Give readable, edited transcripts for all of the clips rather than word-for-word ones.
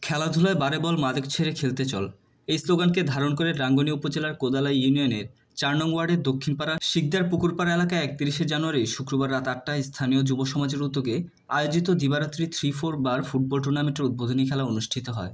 খেলাধুলায় বারে বল মাদক ছেড়ে খেলতে চল এই স্লোগানকে ধারণ করে রাঙ্গুনিয়া উপজেলার কোদালা ইউনিয়নের ৪ নং ওয়ার্ডের দক্ষিণপাড়া শিকদার পুকুরপাড়া এলাকায় ৩১ জানুয়ারি শুক্রবার রাত ৮টায় স্থানীয় যুব সমাজের উদ্যোগে আয়োজিত দিবারাত্রি 3-4 বার ফুটবল টুর্নামেন্টের উদ্বোধনী খেলা অনুষ্ঠিত হয়।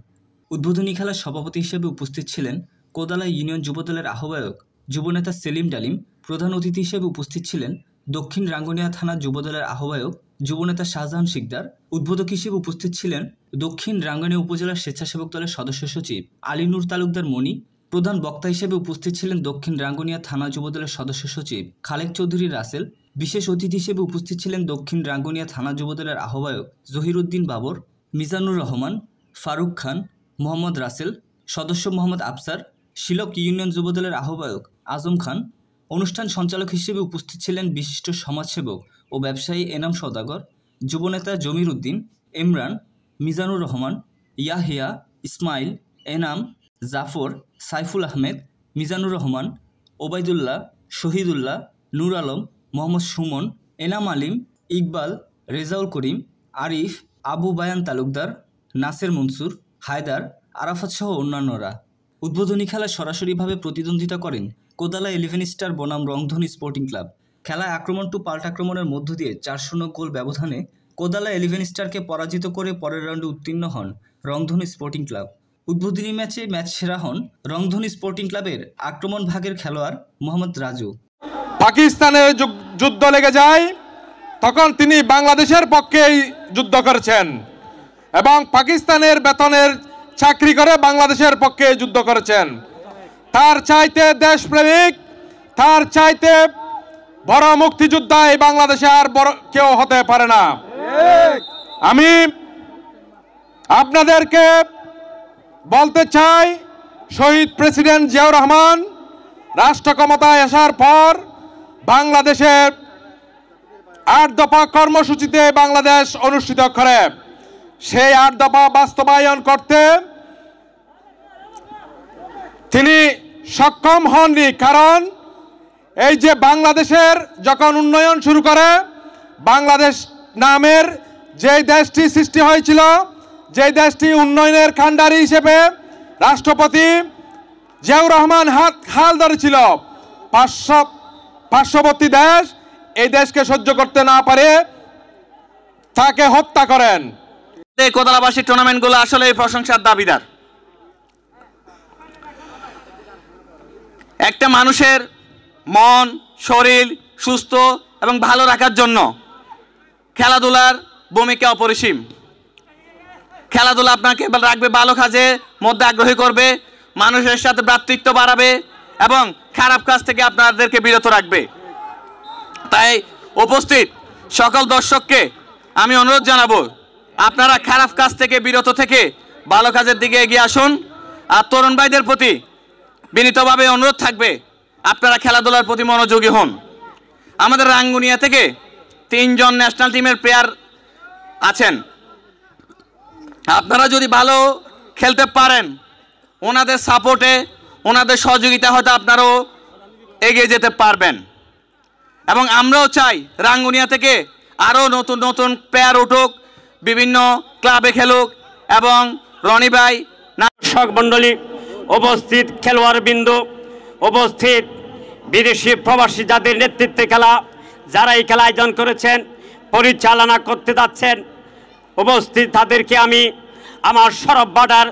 উদ্বোধনী খেলার সভাপতি হিসেবে উপস্থিত ছিলেন কোদালা ইউনিয়ন যুবদলের আহ্বায়ক যুবনেতা সেলিম ডালিম। প্রধান অতিথি হিসেবে উপস্থিত ছিলেন দক্ষিণ রাঙ্গুনিয়া থানা যুবদলের আহ্বায়ক যুবনেতা শাহজাহান শিকদার। উদ্বোধক হিসেবে উপস্থিত ছিলেন দক্ষিণ রাঙ্গুনিয়া উপজেলার স্বেচ্ছাসেবক দলের সদস্য সচিব আলী নূর তালুকদার মনি। প্রধান বক্তা হিসেবে উপস্থিত ছিলেন দক্ষিণ রাঙ্গুনিয়া থানা যুবদলের সদস্য সচিব খালেক চৌধুরী রাসেল। বিশেষ অতিথি হিসেবে উপস্থিত ছিলেন দক্ষিণ রাঙ্গুনিয়া থানা যুবদলের আহ্বায়ক জহিরুদ্দিন বাবর, মিজানুর রহমান, ফারুক খান, মোহাম্মদ রাসেল, সদস্য মোহাম্মদ আফসার, শিলক ইউনিয়ন যুবদলের আহ্বায়ক আজম খান। অনুষ্ঠান সঞ্চালক হিসেবে উপস্থিত ছিলেন বিশিষ্ট সমাজসেবক ও ব্যবসায়ী এনাম সওদাগর, যুবনেতা জমির উদ্দিন, ইমরান, মিজানুর রহমান, ইয়াহিয়া, ইসমাইল, এনাম, জাফর, সাইফুল আহমেদ, মিজানুর রহমান, ওবায়দুল্লাহ, শহীদুল্লাহ, নূর আলম, মোহাম্মদ সুমন, এনাম আলিম, ইকবাল, রেজাউল করিম, আরিফ, আবু বায়ান তালুকদার, নাসের মনসুর, হায়দার, আরাফাত সহ অন্যান্যরা। উদ্বোধনী খেলায় সরাসরিভাবে প্রতিদ্বন্দ্বিতা করেন কোদালা 11 স্টার বনাম রংধনী স্পোর্টিং ক্লাব। খেলায় আক্রমণ টু পাল্টা আক্রমণের মধ্য দিয়ে 4-0 গোল ব্যবধানে কোদালা 11 স্টারকে পরাজিত করে পরের রাউন্ডে উত্তীর্ণ হন রংধনী স্পোর্টিং ক্লাব। উদ্বোধনী ম্যাচ সেরা হন রংধনী স্পোর্টিং ক্লাবের আক্রমণ ভাগের খেলোয়াড় মোহাম্মদ রাজু। পাকিস্তানে যুদ্ধ লেগে যায় তখন তিনি বাংলাদেশের পক্ষেই যুদ্ধ করেছেন এবং পাকিস্তানের বেতনের চাকরি করে বাংলাদেশের পক্ষে যুদ্ধ করেছেন। তার চাইতে দেশপ্রেমিক, তার চাইতে বড় মুক্তিযোদ্ধা এই বাংলাদেশে আর বড় কেউ হতে পারে না। আমি আপনাদেরকে বলতে চাই, শহীদ প্রেসিডেন্ট জিয়াউর রহমান রাষ্ট্র ক্ষমতায় আসার পর বাংলাদেশে 8 দফা কর্মসূচিতে বাংলাদেশ অনুষ্ঠিত করে। সেই 8 দফা বাস্তবায়ন করতে তিনি সক্ষম হননি, কারণ এই যে বাংলাদেশের যখন উন্নয়ন শুরু করে, বাংলাদেশ নামের যে দেশটি সৃষ্টি হয়েছিল, যে দেশটি উন্নয়নের কাণ্ডারি হিসেবে রাষ্ট্রপতি জিয়াউর রহমান হাল ধরেছিল, পার্শ্ববর্তী দেশ এই দেশকে সহ্য করতে না পারে তাকে হত্যা করেন। এই কোদালাবাসী টুর্নামেন্টগুলো আসলে প্রশংসার দাবিদার। একটা মানুষের মন শরীর সুস্থ এবং ভালো রাখার জন্য খেলাধুলার ভূমিকা অপরিসীম। খেলাধুলা আপনাকে রাখবে ভালো কাজের মধ্যে আগ্রহী করবে, মানুষের সাথে ভ্রাতৃত্ব বাড়াবে এবং খারাপ কাজ থেকে আপনাদেরকে বিরত রাখবে। তাই উপস্থিত সকল দর্শককে আমি অনুরোধ জানাবো, আপনারা খারাপ কাজ থেকে বিরত থেকে ভালো কাজের দিকে এগিয়ে আসুন। আর তরুণ ভাইদের প্রতি বিনীতভাবে অনুরোধ থাকবে, আপনারা খেলাধুলার প্রতি মনোযোগী হন। আমাদের রাঙ্গুনিয়া থেকে 3 জন ন্যাশনাল টিমের প্লেয়ার আছেন। আপনারা যদি ভালো খেলতে পারেন, ওনাদের সাপোর্টে ওনাদের সহযোগিতা হয়তো আপনারাও এগিয়ে যেতে পারবেন। এবং আমরাও চাই রাঙ্গুনিয়া থেকে আরও নতুন নতুন প্লেয়ার উঠুক, বিভিন্ন ক্লাবে খেলুক। এবং রনি ভাই, দর্শক মণ্ডলী, উপস্থিত খেলোয়াড় বিন্দু, উপস্থিত বিদেশি প্রবাসী যাদের নেতৃত্বে খেলা, যারা এই খেলা আয়োজন করেছেন, পরিচালনা করতে যাচ্ছেন, উপস্থিত তাদেরকে আমি আমার সরব বাডার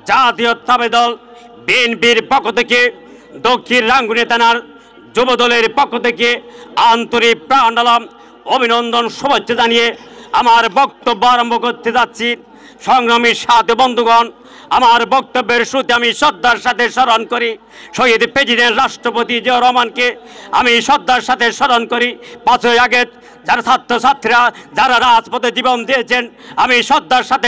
জাতীয়তাবাদী দল বিএনপির পক্ষ থেকে, দক্ষিণ রাঙ্গুনিয়া থানার যুব দলের পক্ষ থেকে আন্তরিক প্রাণ অভিনন্দন শুভেচ্ছা জানিয়ে আমার বক্তব্য আরম্ভ করতে যাচ্ছি। সংগ্রামী সাথী বন্ধুগণ, আমার বক্তব্যের শুরুতে আমি শ্রদ্ধার সাথে স্মরণ করি শহীদ প্রেসিডেন্ট রাষ্ট্রপতি জিয়াউর রহমানকে। আমি শ্রদ্ধার সাথে স্মরণ করি 5ই আগস্ট যারা ছাত্রছাত্রীরা যারা রাজপথে জীবন দিয়েছেন। আমি শ্রদ্ধার সাথে